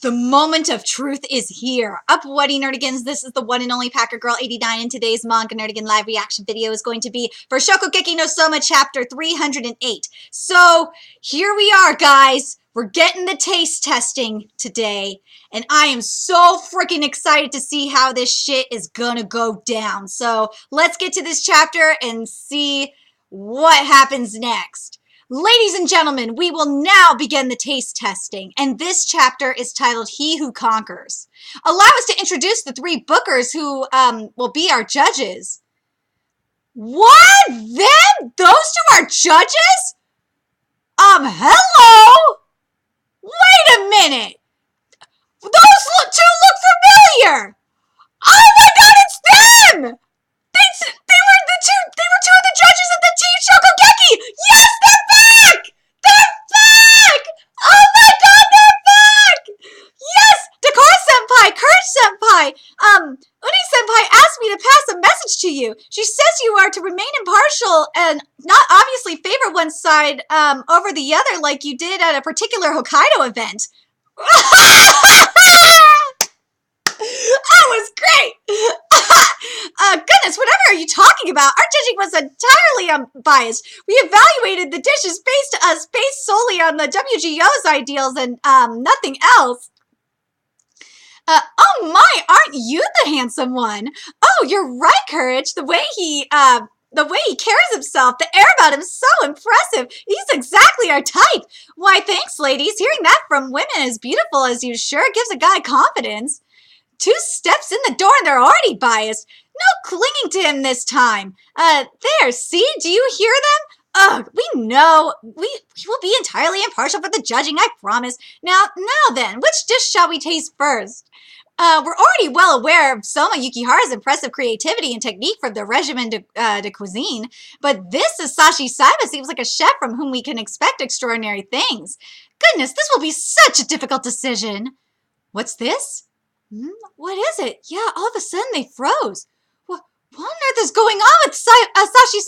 The moment of truth is here. Up Whatty Nerdigans, this is the one and only Packer Girl 89, and today's Manga Nerdigan live reaction video is going to be for Shokugeki no Souma chapter 308. So, here we are, guys. We're getting the taste testing today, and I am so freaking excited to see how this shit is gonna go down. So, let's get to this chapter and see what happens next. Ladies and gentlemen, we will now begin the taste testing, and this chapter is titled He Who Conquers. Allow us to introduce the three bookers who will be our judges. What? Them? Those two are judges? Hello? Wait a minute. Those two look familiar. Oh my god, it's them! They were two of the judges at the Team Shokugeki! Yes, they're back! They're back! Oh my god, they're back! Yes! Dakar-senpai, Kurt-senpai, Uni-senpai asked me to pass a message to you. She says you are to remain impartial and not obviously favor one side over the other like you did at a particular Hokkaido event. That was great! Goodness, whatever are you talking about? Our judging was entirely unbiased. We evaluated the dishes based solely on the WGO's ideals and nothing else. Oh my, aren't you the handsome one? Oh, you're right, Courage. The way he carries himself, the air about him is so impressive. He's exactly our type. Why, thanks, ladies. Hearing that from women as beautiful as you sure gives a guy confidence. 2 steps in the door and they're already biased. No clinging to him this time. There, see? Do you hear them? Ugh, we know. We will be entirely impartial for the judging, I promise. Now then, which dish shall we taste first? We're already well aware of Souma Yukihara's impressive creativity and technique from the regimen de cuisine, but this Asashi Saiba seems like a chef from whom we can expect extraordinary things. Goodness, this will be such a difficult decision. What's this? What is it? Yeah, all of a sudden they froze. What on earth is going on with Asashi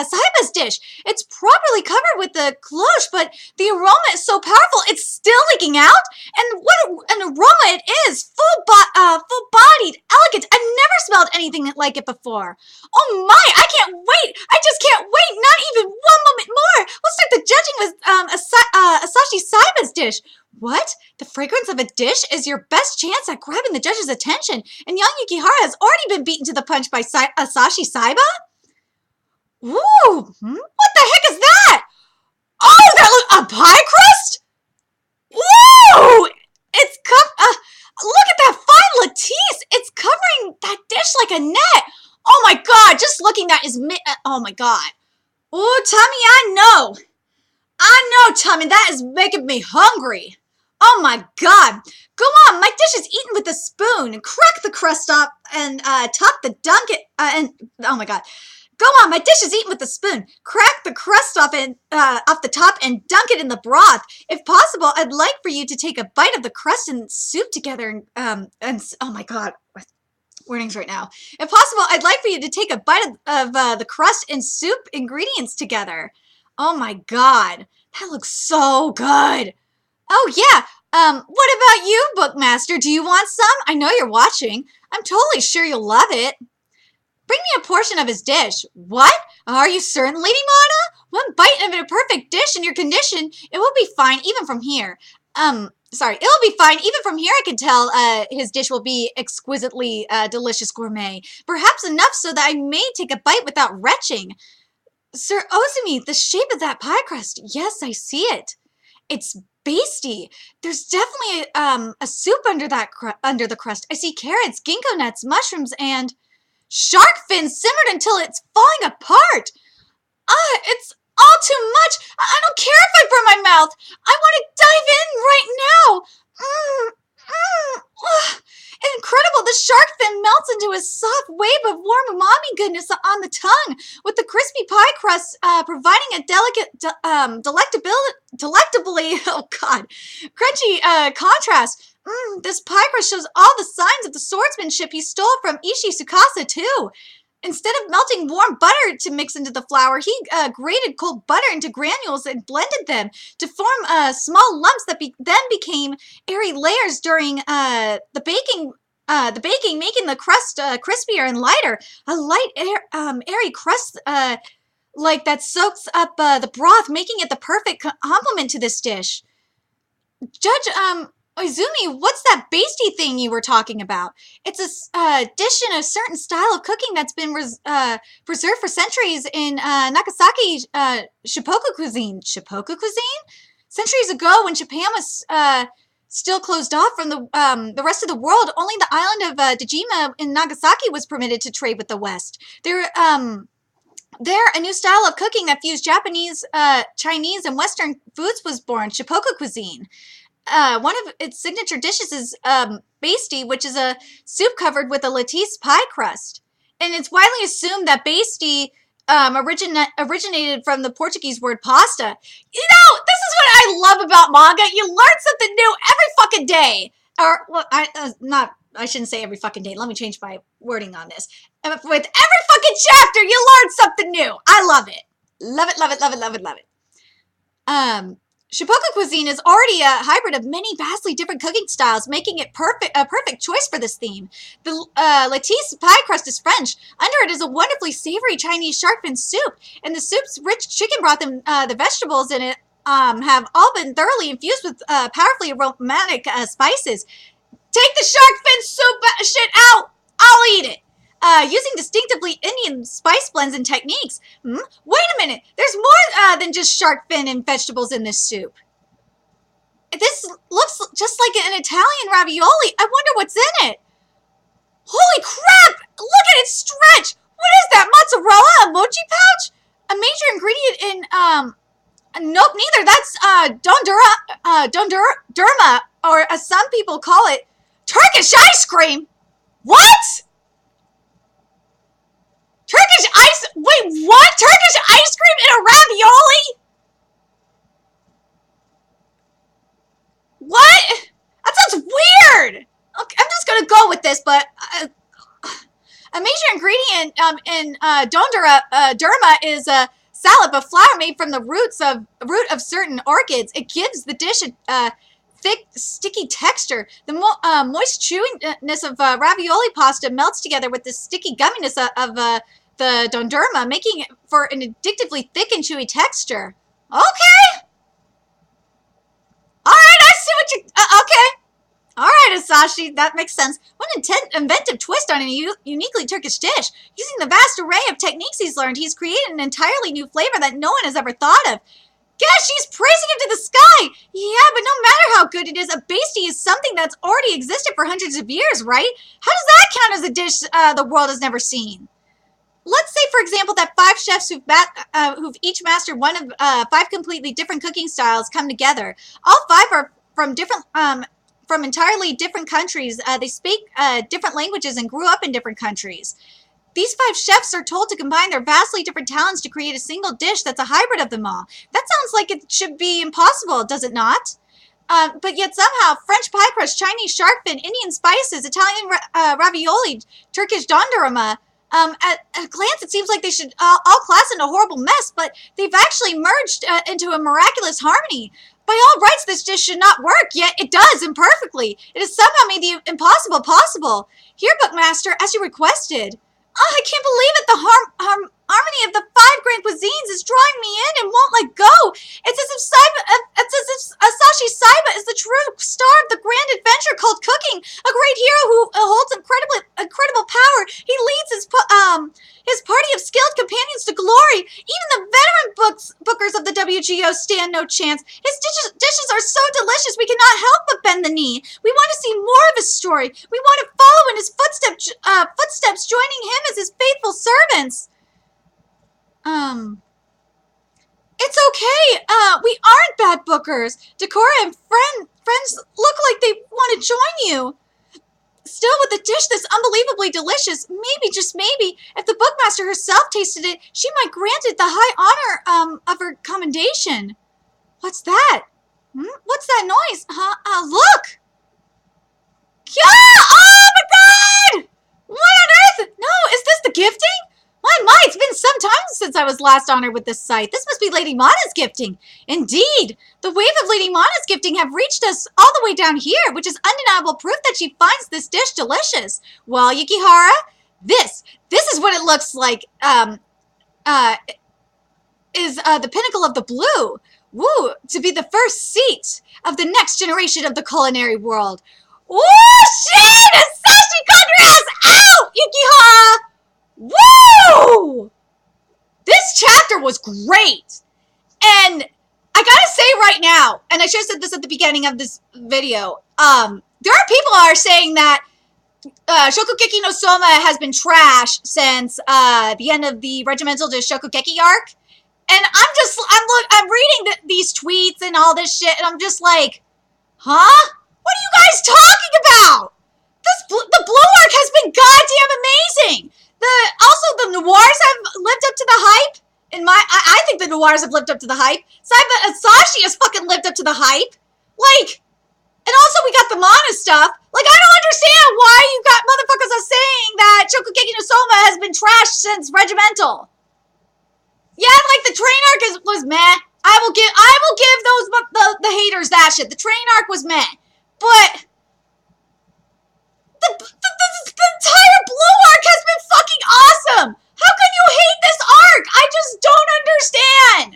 Saiba's dish? It's properly covered with the cloche, but the aroma is so powerful, it's still leaking out? And what an aroma it is! Full-bodied, elegant. I've never smelled anything like it before. Oh my, I can't wait! I just can't wait! Not even one moment more! We'll start the judging with Asashi Saiba's dish. What? The fragrance of a dish is your best chance at grabbing the judge's attention, and young Yukihara has already been beaten to the punch by Asashi Saiba? Ooh, what the heck is that? Oh, that a pie crust? Ooh, look at that fine lattice. It's covering that dish like a net. Oh my god, just looking at his oh my god. Oh, Tommy, I know, Tommy, that is making me hungry. Oh my god. Go on, my dish is eaten with a spoon. Crack the crust up and top the oh my god. Go on, my dish is eaten with a spoon. Crack the crust off the top and dunk it in the broth. If possible, I'd like for you to take a bite of the crust and soup together and oh my god. Warnings right now. If possible, I'd like for you to take a bite of the crust and soup ingredients together. Oh my god. That looks so good. Oh yeah, what about you, Bookmaster? Do you want some? I know you're watching. I'm totally sure you'll love it. Bring me a portion of his dish. What? Are you certain, Lady Mana? One bite of a perfect dish in your condition, it will be fine even from here. Sorry, it will be fine even from here. I can tell his dish will be exquisitely delicious gourmet. Perhaps enough so that I may take a bite without retching. Sir Ozumi, the shape of that pie crust. Yes, I see it. It's basty. There's definitely a soup under the crust. I see carrots, ginkgo nuts, mushrooms, and shark fins simmered until it's falling apart. It's all too much. I don't care if I burn my mouth. I want to dive in right now. Incredible, the shark fin melts into a soft wave of warm umami goodness on the tongue, with the crispy pie crust providing a delicate, delectably, oh god, crunchy contrast. This pie crust shows all the signs of the swordsmanship he stole from Ishi Tsukasa too. Instead of melting warm butter to mix into the flour, he grated cold butter into granules and blended them to form small lumps that then became airy layers during the baking. Making the crust crispier and lighter. A light, airy crust like that soaks up the broth, making it the perfect complement to this dish. Judge, Izumi, what's that pasty thing you were talking about? It's a dish in a certain style of cooking that's been preserved for centuries in Nagasaki Shokugeki cuisine. Shokugeki cuisine? Centuries ago, when Japan was still closed off from the rest of the world, only the island of Dejima in Nagasaki was permitted to trade with the West. There, a new style of cooking that fused Japanese, Chinese, and Western foods was born, Shokugeki cuisine. One of its signature dishes is pasty, which is a soup covered with a lattice pie crust. And it's widely assumed that pasty originated from the Portuguese word pasta. You know, this is what I love about manga. You learn something new every fucking day. Or, well, I shouldn't say every fucking day. Let me change my wording on this. With every fucking chapter, you learn something new. I love it. Love it, love it, love it, love it, love it. Shokugeki cuisine is already a hybrid of many vastly different cooking styles, making it a perfect choice for this theme. The lattice pie crust is French. Under it is a wonderfully savory Chinese shark fin soup, and the soup's rich chicken broth and the vegetables in it have all been thoroughly infused with powerfully aromatic spices. Take the shark fin soup shit out! I'll eat it! Using distinctively Indian spice blends and techniques. Wait a minute, there's more than just shark fin and vegetables in this soup. This looks just like an Italian ravioli. I wonder what's in it. Holy crap! Look at it stretch! What is that, mozzarella? A mochi pouch? A major ingredient in, nope, neither. That's, Derma, or as some people call it, Turkish ice cream. What? Wait, what? Turkish ice cream in a ravioli? What? That sounds weird. Okay, I'm just gonna go with this, but a major ingredient in derma is a salad of flour made from the root of certain orchids. It gives the dish a thick, sticky texture. The moist chewiness of ravioli pasta melts together with the sticky gumminess of the dondurma, making it for an addictively thick and chewy texture. Okay. All right, I see what you... okay. All right, Asashi, that makes sense. What an inventive twist on a uniquely Turkish dish. Using the vast array of techniques he's learned, he's created an entirely new flavor that no one has ever thought of. Gosh, she's praising him to the sky! Yeah, but no matter how good it is, a pasty is something that's already existed for hundreds of years, right? How does that count as a dish the world has never seen? Let's say, for example, that 5 chefs who've each mastered one of 5 completely different cooking styles come together. All 5 are from entirely different countries. They speak different languages and grew up in different countries. These 5 chefs are told to combine their vastly different talents to create a single dish that's a hybrid of them all. That sounds like it should be impossible, does it not? But yet somehow, French pie crust, Chinese shark fin, Indian spices, Italian ravioli, Turkish dondurma. At a glance, it seems like they should all class into a horrible mess, but they've actually merged into a miraculous harmony. By all rights, this dish should not work, yet it does imperfectly. It has somehow made the impossible possible. Here, Bookmaster, as you requested. Oh, I can't believe it. The harmony of the 5 grand cuisines is drawing me in and won't let go. It's as if Asashi Saiba is the true star of the grand adventure called cooking, a great hero who holds incredible power. He leads his party of skilled companions to glory. Even the veteran bookers of the WGO stand no chance. His dishes are so delicious we cannot help but bend the knee. We want to see more of his story. We want to follow in his footsteps, joining him as his faithful servants. It's okay. We aren't bad bookers. Decora and friends look like they want to join you. Still, with a dish this unbelievably delicious, maybe, just maybe, if the bookmaster herself tasted it, she might grant it the high honor of her commendation. What's that? What's that noise? Look! Yeah! Oh my god! What on earth? No, is this the gifting? I was last honored with this sight. This must be Lady Mana's gifting. Indeed, the wave of Lady Mana's gifting have reached us all the way down here, which is undeniable proof that she finds this dish delicious. Well, Yukihara, this is what it looks like, is the pinnacle of the blue. Woo, to be the first seat of the next generation of the culinary world. Woo, shit! Sashi Kondra's out, Yukihara! Woo! This chapter was great. And I gotta say right now, and I should have said this at the beginning of this video, there are people who are saying that Shokugeki no Souma has been trash since the end of the Regimental to Shokugeki arc. And I'm reading these tweets and all this shit, and I'm just like, huh? What are you guys talking about? The Blue Arc has been goddamn amazing. Also the Noirs have lived up to the hype. I think the Noirs have lived up to the hype. Sashi has fucking lived up to the hype. Like, and also we got the Mana stuff. Like, I don't understand why you got motherfuckers are saying that Shokugeki no Souma has been trashed since Regimental. Yeah, like the train arc was meh. I will give the haters that shit. The train arc was meh. But the entire Blue Arc has been fucking awesome! How can you hate this arc? I just don't understand!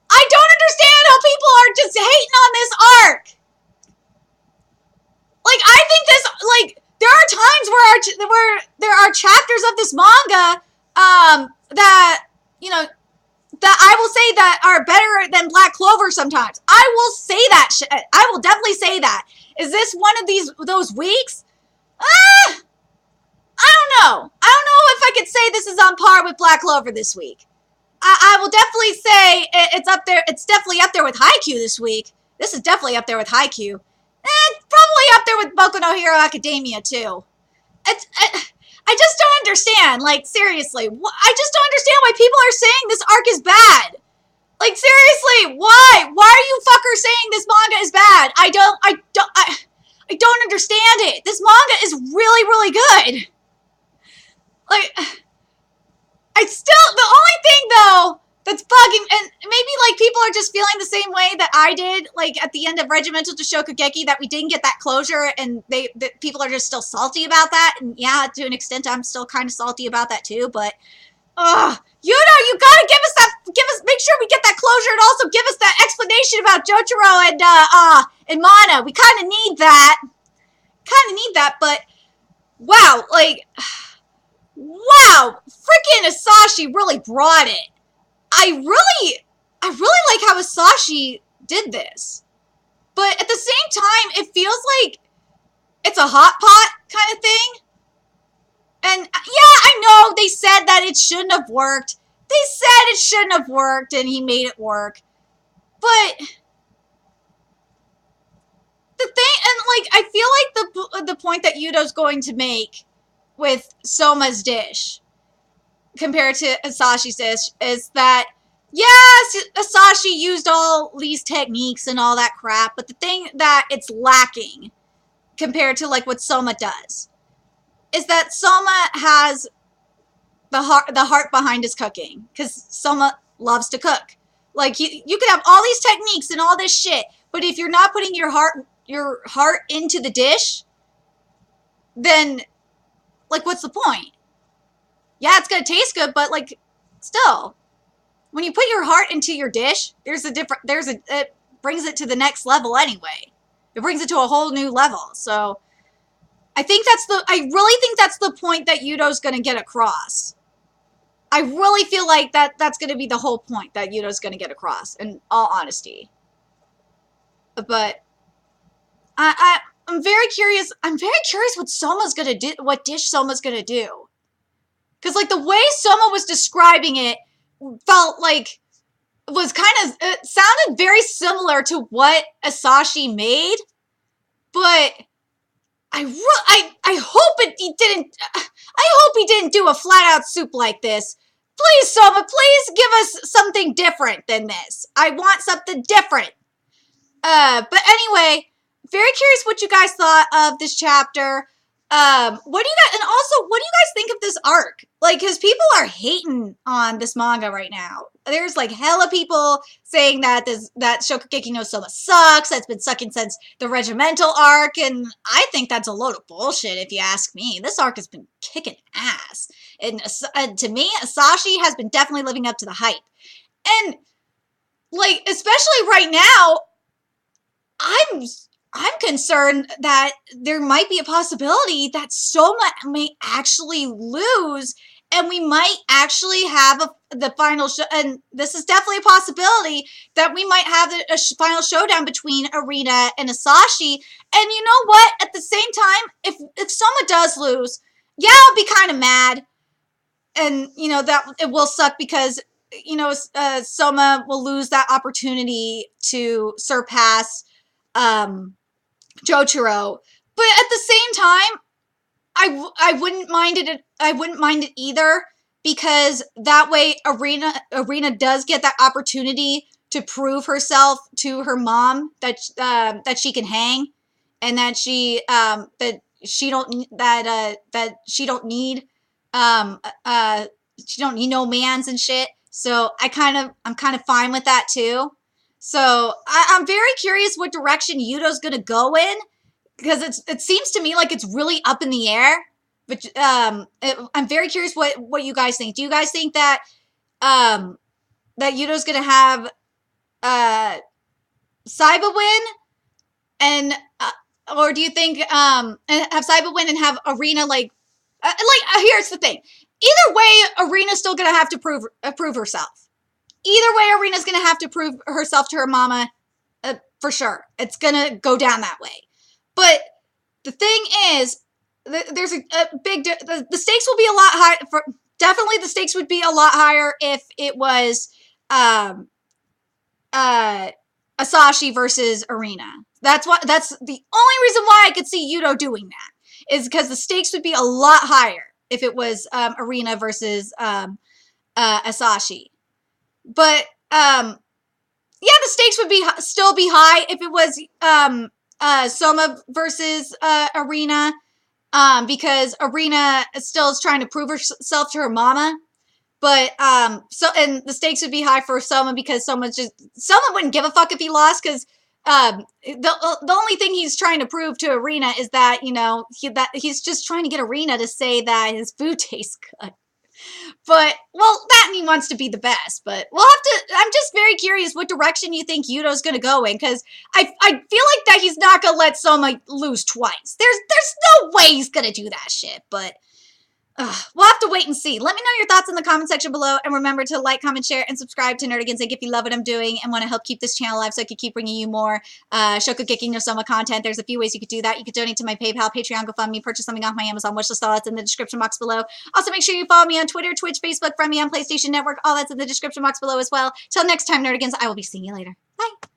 I don't understand how people are just hating on this arc! Like, I think this, like, there are times where there are chapters of this manga, that, you know, that I will say that are better than Black Clover sometimes. I will say that shit. I will definitely say that. Is this one of those weeks? I don't know. I don't know if I could say this is on par with Black Clover this week. I will definitely say it's up there. It's definitely up there with Haikyuu this week. This is definitely up there with Haikyuu. It's probably up there with Boku no Hero Academia too. I just don't understand. Like, seriously, I just don't understand why people are saying this arc is bad. Like, seriously, why? Why are you fuckers saying this manga is bad? I don't understand it. This manga is really, really good. Like, the only thing though that's bugging, and maybe like people are just feeling the same way that I did, like at the end of Regimental to Shokugeki, that we didn't get that closure, and people are just still salty about that. And yeah, to an extent, I'm still kind of salty about that too. But, you gotta make sure we get that closure, and also give us that explanation about Jotaro and Mana. We kind of need that. But wow, like, wow, freaking Asashi really brought it. I really like how Asashi did this. But at the same time, it feels like it's a hot pot kind of thing. And yeah, I know they said that it shouldn't have worked. They said it shouldn't have worked, and he made it work. But the thing, and like, I feel like the point that Yudo's going to make with Soma's dish compared to Asashi's dish is that, yes, Asashi used all these techniques and all that crap, but the thing that it's lacking compared to like what Soma does is that Soma has the heart behind his cooking, because Soma loves to cook. Like, you could have all these techniques and all this shit, but if you're not putting your heart into the dish, then like, what's the point? Yeah, it's gonna taste good, but like, still, when you put your heart into your dish, it brings it to the next level anyway. It brings it to a whole new level. So I really think that's the point that Yudo's gonna get across. I really feel like that's gonna be the whole point that Yudo's gonna get across, in all honesty. But I'm very curious. I'm very curious what Soma's gonna do. What dish Soma's gonna do? Because like the way Soma was describing it felt like it sounded very similar to what Asashi made, but I hope he didn't. I hope he didn't do a flat out soup like this. Please, Soma, please give us something different than this. I want something different. But anyway, very curious what you guys thought of this chapter. what do you guys, and also, what do you guys think of this arc? Like, because people are hating on this manga right now. There's like hella people saying that that Shokugeki no Soma sucks. That's been sucking since the regimental arc, and I think that's a load of bullshit if you ask me. This arc has been kicking ass, and to me, Asashi has been definitely living up to the hype. And like, especially right now, I'm concerned that there might be a possibility that Soma may actually lose, and we might actually have the final show. And this is definitely a possibility that we might have a final showdown between Arena and Asashi. And you know what? At the same time, if Soma does lose, yeah, I'll be kind of mad, and you know that it will suck because you know Soma will lose that opportunity to surpass Jotaro, but at the same time, I wouldn't mind it. I wouldn't mind it either, because that way Arena does get that opportunity to prove herself to her mom that that she can hang, and that she don't need she don't need no mans and shit. So I'm kind of fine with that too. So I'm very curious what direction Yudo's gonna go in, because it seems to me like it's really up in the air. But I'm very curious what you guys think. Do you guys think that that Yudo's gonna have Saiba win, and or do you think have Saiba win and have Arena here's the thing. Either way, Arena's still gonna have to prove herself. Either way, Arena's gonna have to prove herself to her mama, for sure. It's gonna go down that way. But the thing is, there's a big the stakes will be a lot higher. Definitely, the stakes would be a lot higher if it was Asashi versus Arena. That's the only reason why I could see Yudo doing that, is because the stakes would be a lot higher if it was Arena versus Asashi. But yeah, the stakes would still be high if it was Soma versus Arena, because Arena still is trying to prove herself to her mama. But and the stakes would be high for Soma, because Soma wouldn't give a fuck if he lost, because the only thing he's trying to prove to Arena is that, you know, he's just trying to get Arena to say that his food tastes good. But, well, that he wants to be the best. But we'll have to, I'm just very curious what direction you think Yudo's going to go in, because I feel like that he's not going to let Soma lose twice. There's no way he's going to do that shit, but we'll have to wait and see. Let me know your thoughts in the comment section below, and remember to like, comment, share, and subscribe to Nerdigans if you love what I'm doing and want to help keep this channel alive so I can keep bringing you more Shokugeki no Soma content. There's a few ways you could do that. You could donate to my PayPal, Patreon, GoFundMe, purchase something off my Amazon wishlist. All that's in the description box below. Also, make sure you follow me on Twitter, Twitch, Facebook, friend me on PlayStation Network. All that's in the description box below as well. Till next time, Nerdigans, I will be seeing you later. Bye!